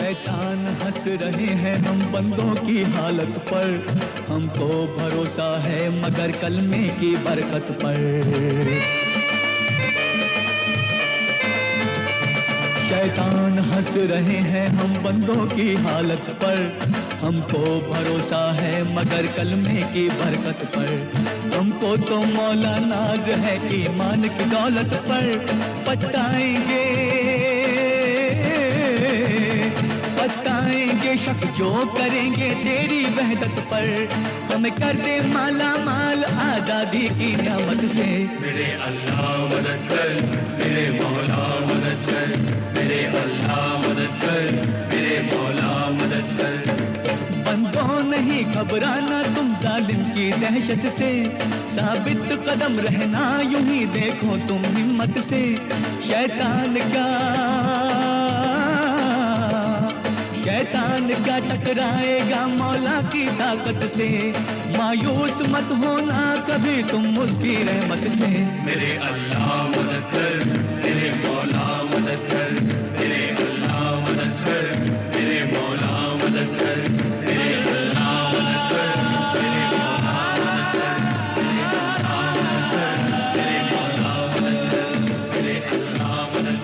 शैतान हंस रहे हैं हम बंदों की हालत पर, हमको भरोसा है मगर कलमे की बरकत पर। शैतान हंस रहे हैं हम बंदों की हालत पर, हमको भरोसा है मगर कलमे की बरकत पर। हमको तो मौला नाज है ईमान की दौलत पर, पछताएंगे पछताएंगे शक जो करेंगे तेरी वहदत पर। हमें कर दे माला माल आजादी की नियामत से। मेरे अल्लाह मदद कर, मेरे मौला मदद कर, मेरे अल्लाह मदद कर, मेरे मौला मदद कर। बंदों नहीं घबराना तुम जालिम की दहशत से, साबित कदम रहना यूं ही देखो तुम हिम्मत से। शैतान क्या टकराएगा मौला की ताकत से। मायूस मत होना कभी तुम उसकी रहमत से। मेरे अल्लाह मदद कर, मेरे मौला मदद कर, मेरे अल्लाह मदद कर, मेरे मौला मदद कर, मेरे अल्लाह मदद कर, मेरे मौला मदद कर, मेरे अल्लाह मदद कर, मेरे मौला मदद कर, मेरे अल्लाह मदद कर,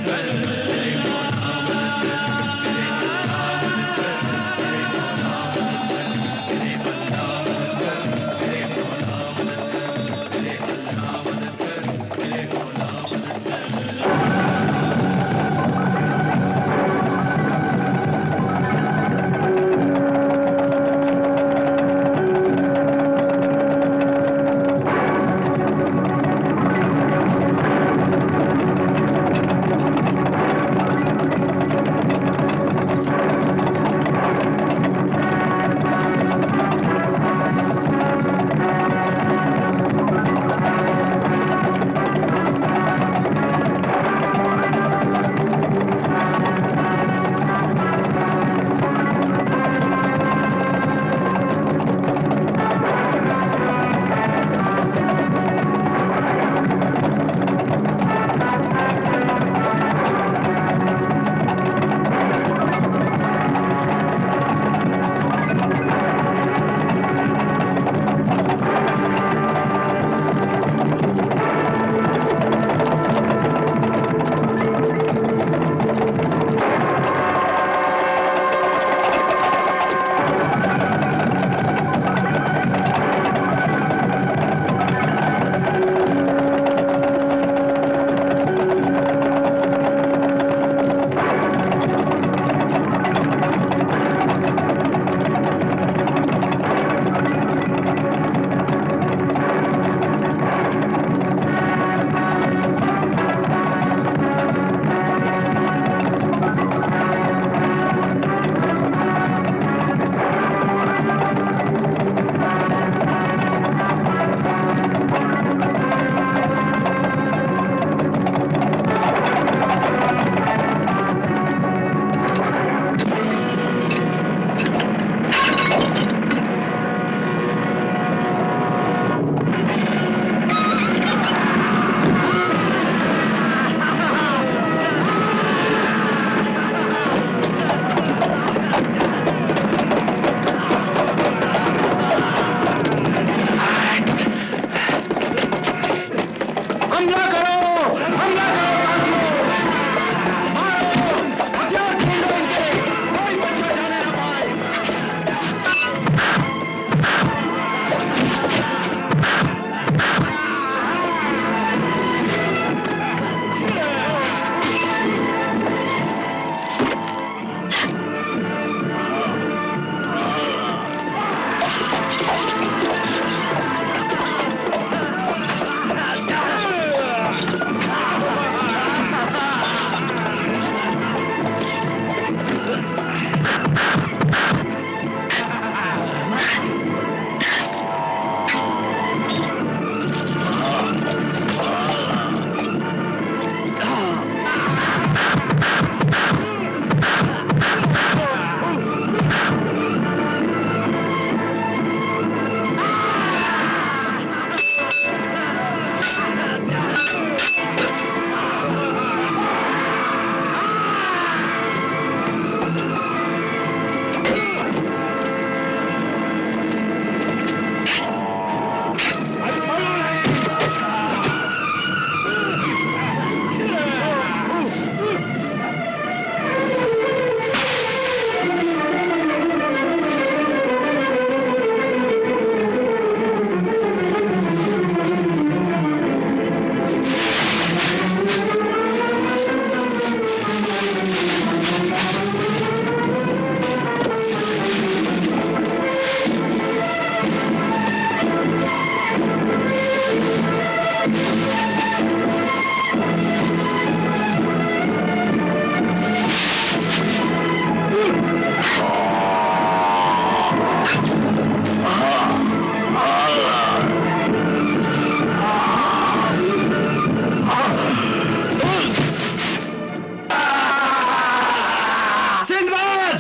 मेरे मौला मदद कर, मेरे अल्लाह मदद कर, मेरे मौला मदद कर, मेरे अल्लाह मदद कर, मेरे मौला मदद कर, मेरे अल्लाह मदद कर, मेरे मौला मदद कर।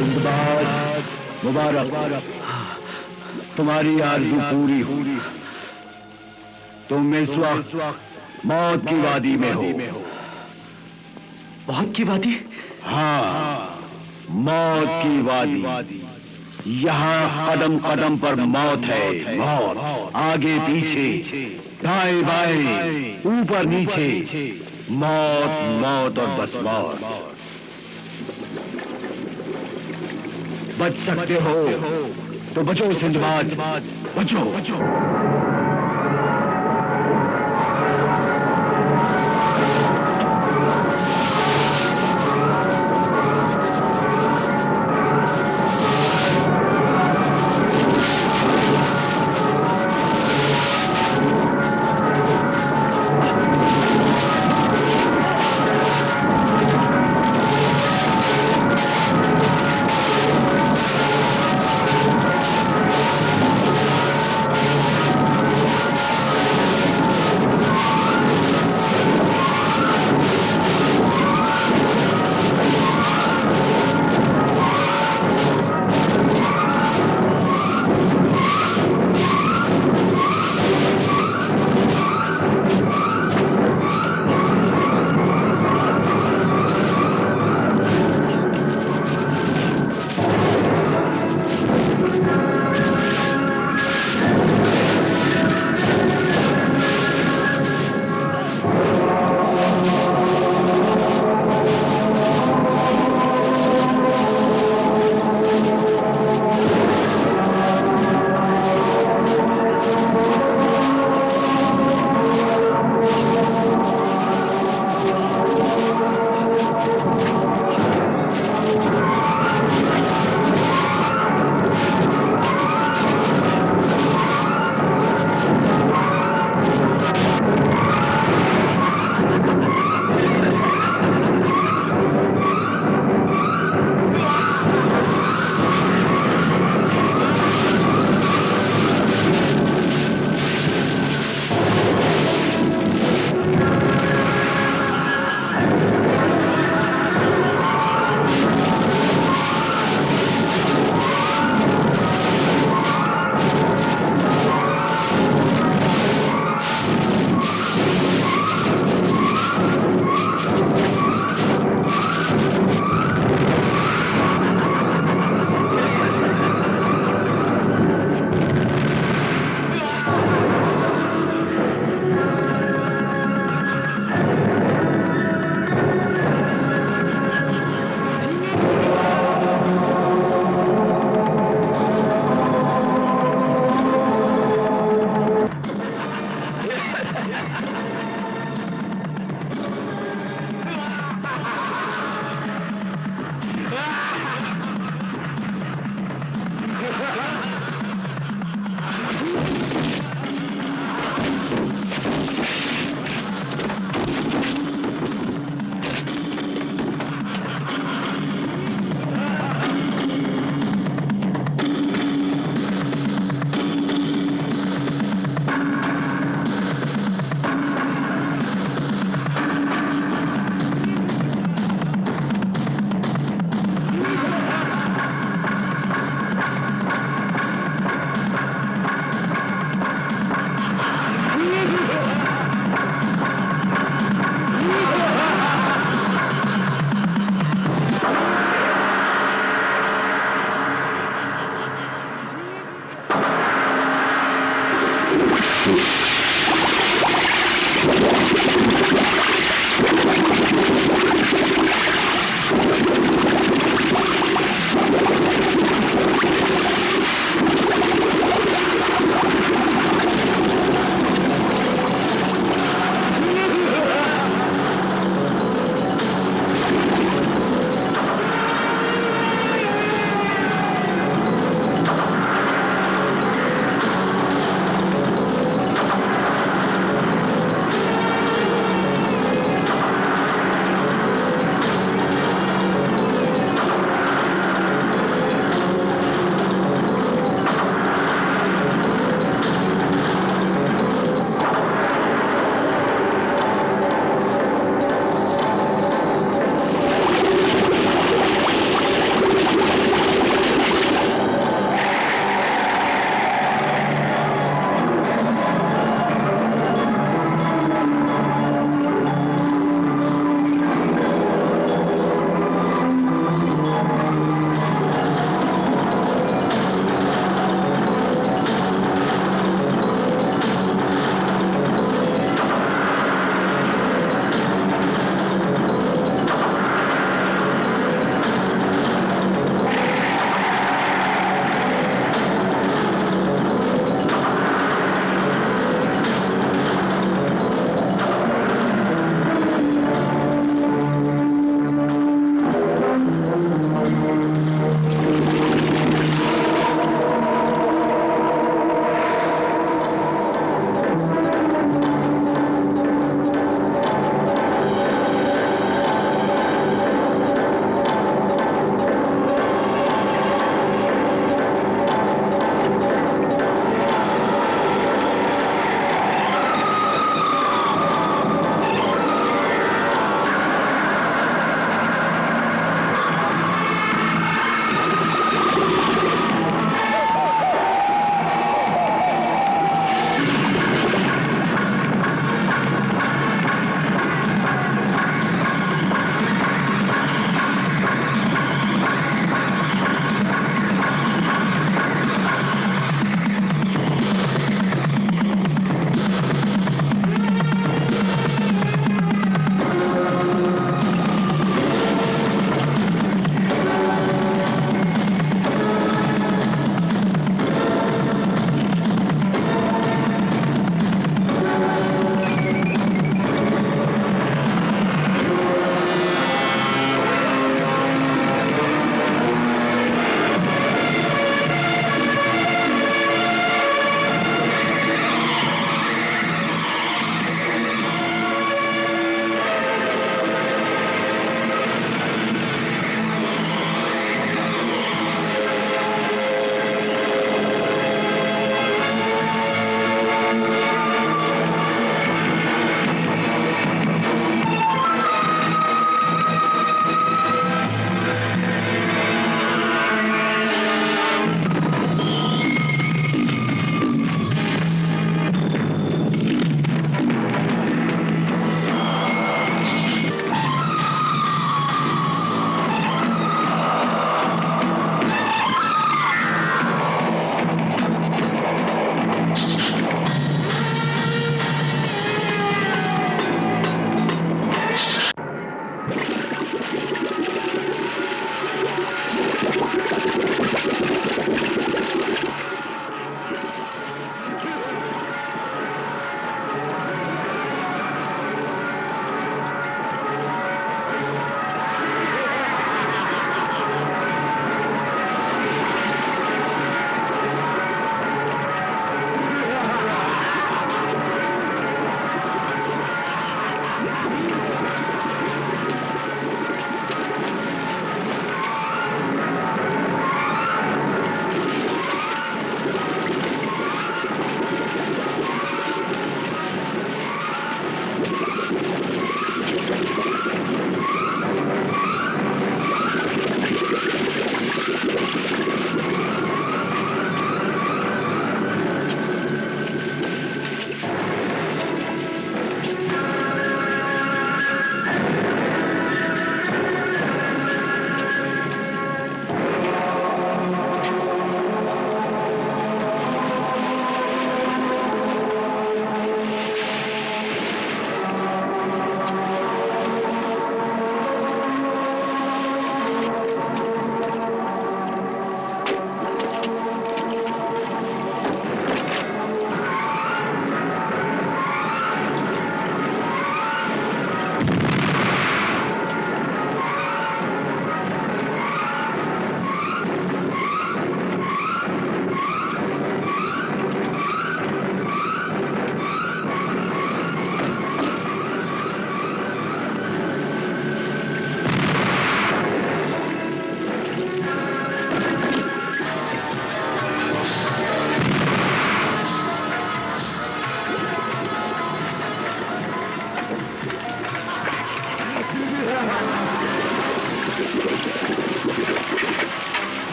जिंदाबाद, मुबारक, तुम्हारी आरज़ू पूरी हुई। तुम इस वक्त मौत की वादी में हो। मौत की वादी? हाँ, मौत की वादी। यहाँ कदम कदम पर मौत है, मौत। आगे पीछे, दाएं बाएं, ऊपर नीचे, मौत मौत और बस मौत। बच सकते हो तो बचो सिंदबाद, बचो।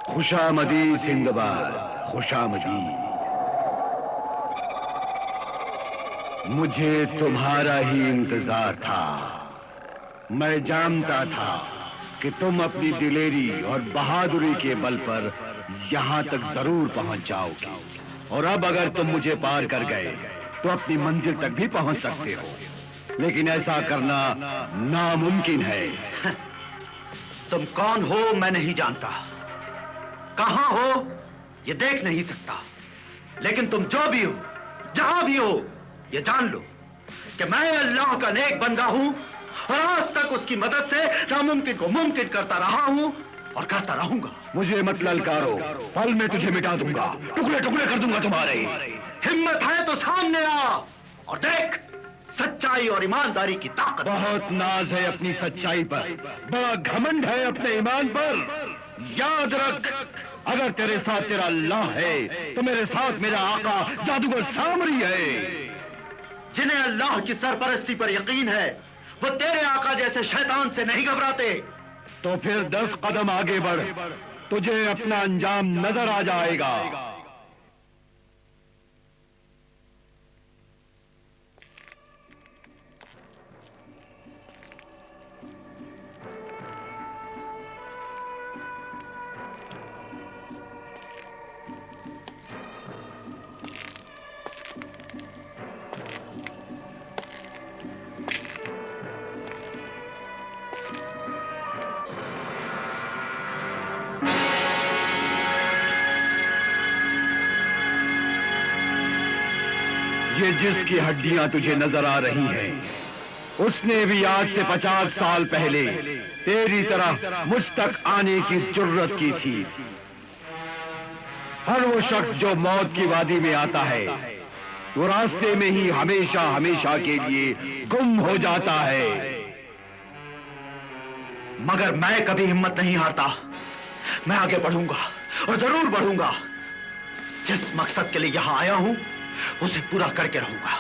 खुशामदी सिंदबाद, खुशामदी। मुझे तुम्हारा ही इंतजार था। मैं जानता था कि तुम अपनी दिलेरी और बहादुरी के बल पर यहां तक जरूर पहुंच जाओगे। और अब अगर तुम मुझे पार कर गए तो अपनी मंजिल तक भी पहुंच सकते हो, लेकिन ऐसा करना नामुमकिन है। तुम कौन हो मैं नहीं जानता, कहां हो ये देख नहीं सकता, लेकिन तुम जो भी हो, जहां भी हो, ये जान लो कि मैं अल्लाह का नेक बंदा हूं और आज तक उसकी मदद से नामुमकिन को मुमकिन करता रहा हूं और करता रहूंगा। मुझे मत ललकारो, पल में तुझे मिटा दूंगा, टुकड़े टुकड़े कर दूंगा तुम्हारे। हिम्मत है तो सामने आ और देख सच्चाई और ईमानदारी की ताकत। बहुत नाज है अपनी सच्चाई पर, बड़ा घमंड है अपने ईमान पर। याद रख, अगर तेरे साथ तेरा अल्लाह है तो मेरे साथ मेरा आका जादूगर सामरी है। जिन्हें अल्लाह की सरपरस्ती पर यकीन है वो तेरे आका जैसे शैतान से नहीं घबराते। तो फिर 10 कदम आगे बढ़, तुझे अपना अंजाम नजर आ जाएगा। ये जिसकी हड्डियां तुझे नजर आ रही हैं, उसने भी आज से 50 साल पहले तेरी तरह मुझ तक आने की जुर्रत की थी। हर वो शख्स जो मौत की वादी में आता है वो रास्ते में ही हमेशा हमेशा के लिए गुम हो जाता है। मगर मैं कभी हिम्मत नहीं हारता। मैं आगे बढ़ूंगा और जरूर बढ़ूंगा। जिस मकसद के लिए यहां आया हूं उसे पूरा करके रहूंगा।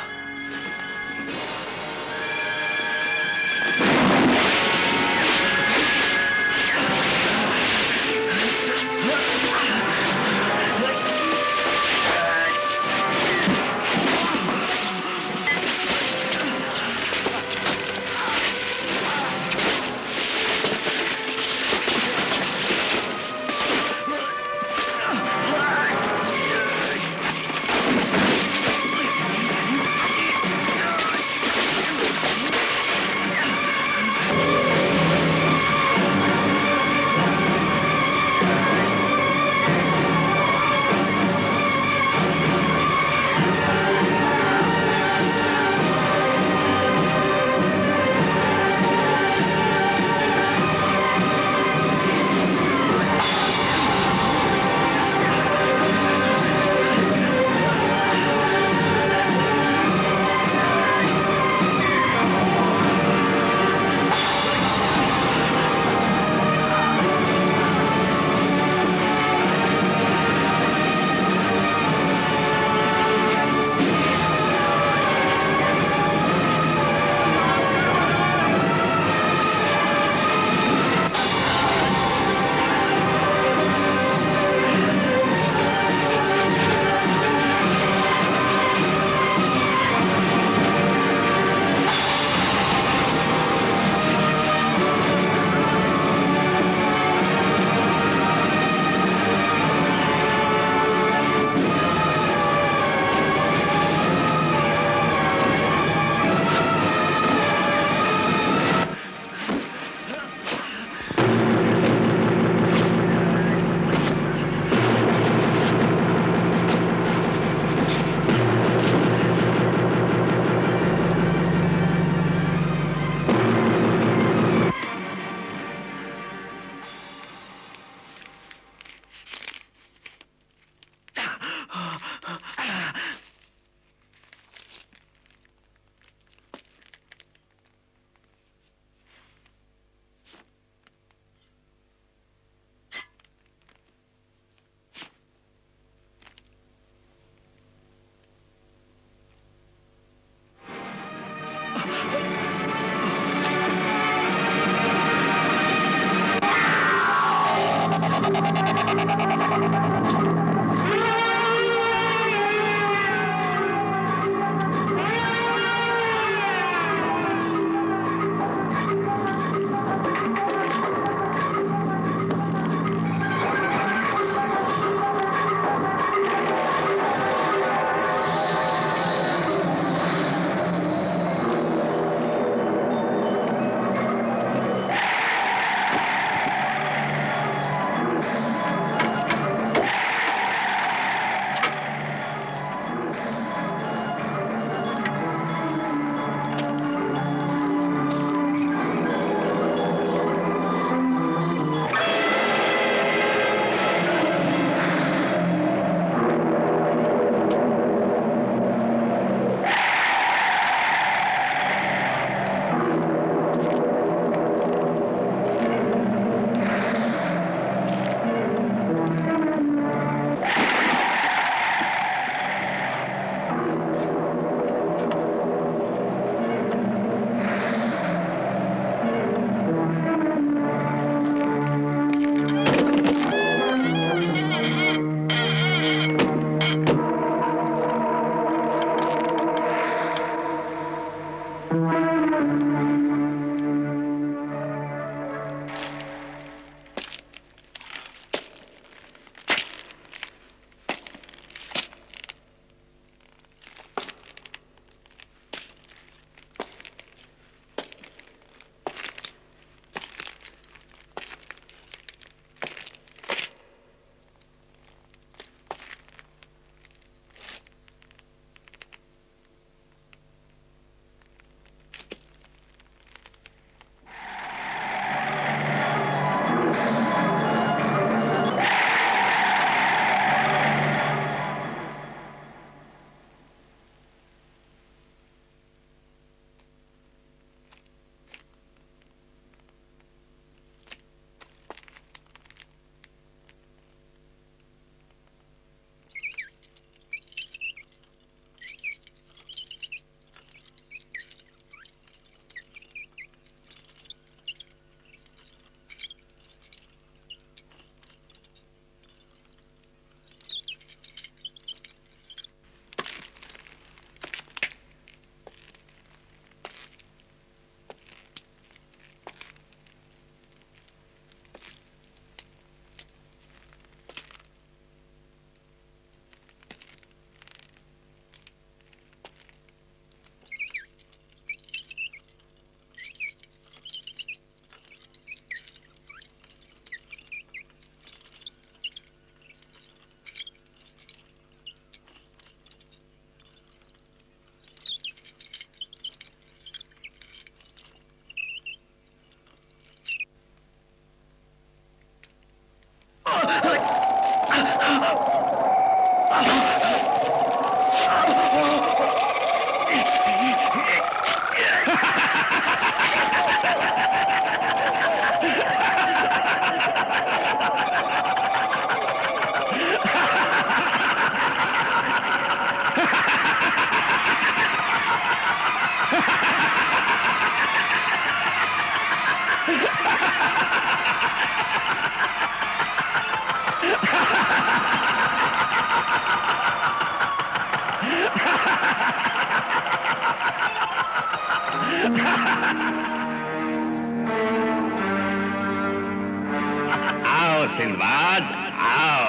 आओ सिंदबाद, आओ।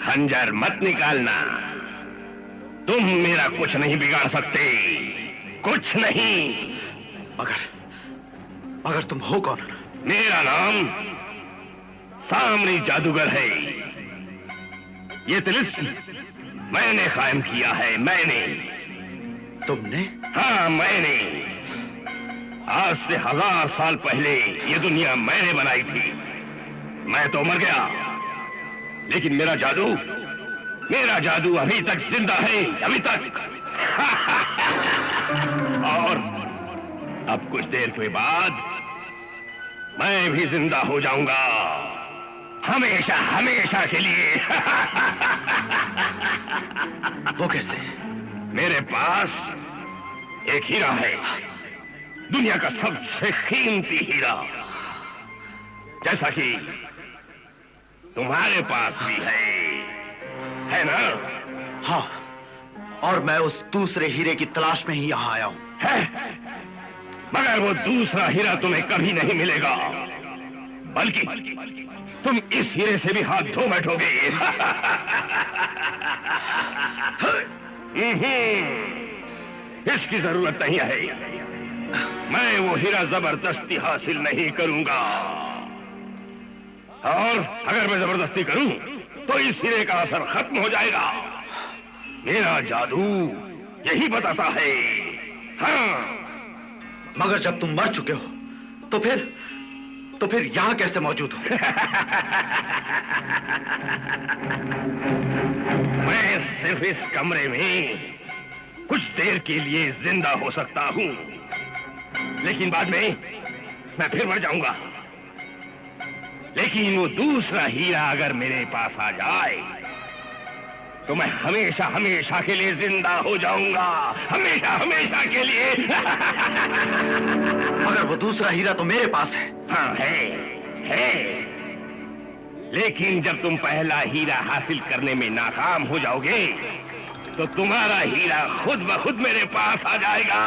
खंजर मत निकालना, तुम मेरा कुछ नहीं बिगाड़ सकते, कुछ नहीं। मगर तुम हो कौन? मेरा नाम सामरी जादूगर है। ये तिलिस्म मैंने कायम किया है, मैंने। तुमने? हाँ, मैंने। आज से 1000 साल पहले ये दुनिया मैंने बनाई थी। मैं तो मर गया, लेकिन मेरा जादू अभी तक जिंदा है, अभी तक। और अब कुछ देर के बाद मैं भी जिंदा हो जाऊंगा, हमेशा हमेशा के लिए। वो कैसे? मेरे पास एक हीरा है, दुनिया का सबसे कीमती हीरा, जैसा कि तुम्हारे पास भी है ना? हाँ, और मैं उस दूसरे हीरे की तलाश में ही यहाँ आया हूँ। है? मगर वो दूसरा हीरा तुम्हें कभी नहीं मिलेगा, बल्कि तुम इस हीरे से भी हाथ धो बैठोगे। इसकी जरूरत नहीं है, मैं वो हीरा जबरदस्ती हासिल नहीं करूंगा। और अगर मैं जबरदस्ती करूं तो इस हीरे का असर खत्म हो जाएगा। मेरा जादू यही बताता है। हाँ, मगर जब तुम मर चुके हो तो फिर यहां कैसे मौजूद हो? मैं सिर्फ इस कमरे में कुछ देर के लिए जिंदा हो सकता हूं, लेकिन बाद में मैं फिर मर जाऊंगा। लेकिन वो दूसरा हीरा अगर मेरे पास आ जाए तो मैं हमेशा हमेशा के लिए जिंदा हो जाऊंगा, हमेशा हमेशा के लिए। मगर वो दूसरा हीरा तो मेरे पास है। हाँ, है। लेकिन जब तुम पहला हीरा हासिल करने में नाकाम हो जाओगे तो तुम्हारा हीरा खुद ब खुद मेरे पास आ जाएगा।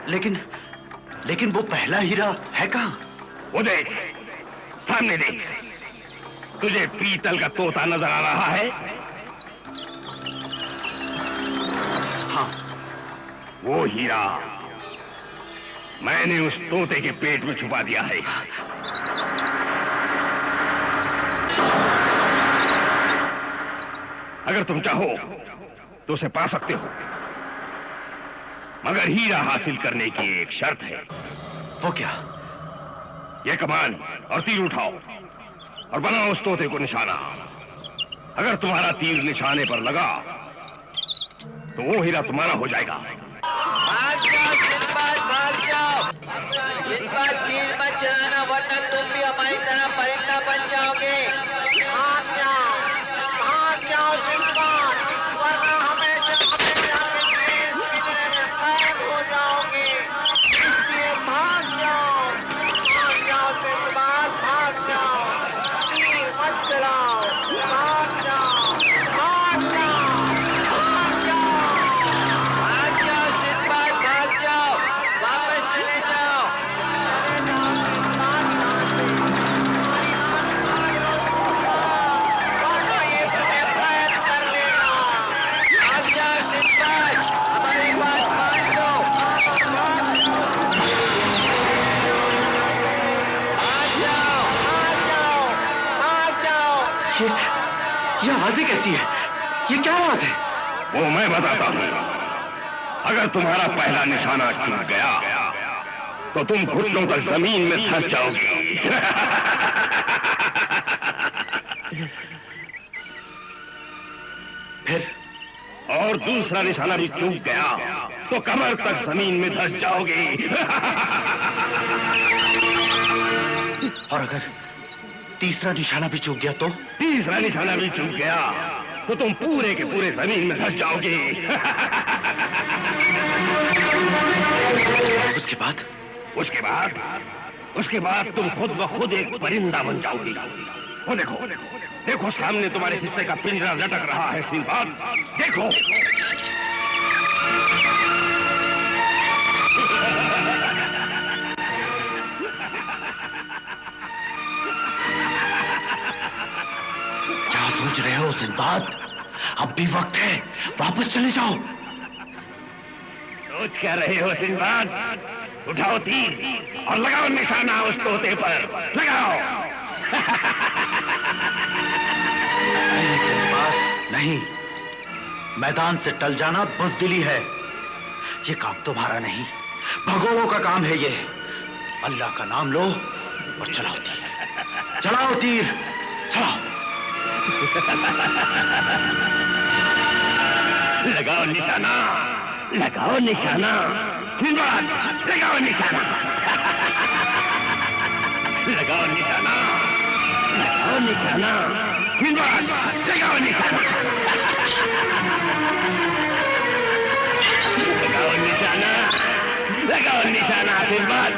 लेकिन वो पहला हीरा है कहाँ? वो देख, सामने देख, तुझे पीतल का तोता नजर आ रहा है? हाँ। वो हीरा मैंने उस तोते के पेट में छुपा दिया है। अगर तुम चाहो तो उसे पा सकते हो, मगर हीरा हासिल करने की एक शर्त है। वो क्या? ये कमान और तीर उठाओ और बनाओ उस तोते को निशाना। अगर तुम्हारा तीर निशाने पर लगा तो वो हीरा तुम्हारा हो जाएगा। भाग जाओ सिंबाद, भाग जाओ। सिंबाद, तीर मत चलाना वरना तुम भी हमारी तरह परिंदा बन जाओगे। भाग जाओ सिंबाद, वरना हमेशा कैद हो जाओगे। इसलिए भाग जाओ सिंबाद, भाग जाओ। तीर मत चलाओ, भाग जाओ। ये आवाज़ें कैसी है? ये क्या आवाज है? वो मैं बताता हूँ। अगर तुम्हारा पहला निशाना चूक गया तो तुम घुटनों तक जमीन में धंस जाओगी। फिर? और दूसरा निशाना भी चूक गया तो कमर तक जमीन में धंस जाओगी। और अगर तीसरा निशाना भी चूक गया तो? तीसरा निशाना भी चूक गया तो तुम पूरे के पूरे जमीन में धंस जाओगे। उसके बाद? उसके बाद तुम खुद ब खुद एक परिंदा बन जाओगी। वो देखो देखो, सामने तुम्हारे हिस्से का पिंजरा लटक रहा है सिंबाद, देखो। क्या सोच रहे हो सिंबाद? अब भी वक्त है, वापस चले जाओ। सोच क्या रहे हो सिंबाद? उठाओ तीर और लगाओ निशाना उस तोते पर, लगाओ। नहीं सिंबाद, नहीं। मैदान से टल जाना बुज़दिली है। ये काम तुम्हारा नहीं, भगोड़ों का काम है ये। अल्लाह का नाम लो और चलाओ तीर, चलाओ तीर, चलाओ। लगाओ निशाना, लगाओ निशाना सिंबाद, लगाओ निशाना। लगाओ निशाना, लगाओ निशाना सिंबाद, लगाओ निशाना। लगाओ निशाना, लगाओ निशाना सिंबाद,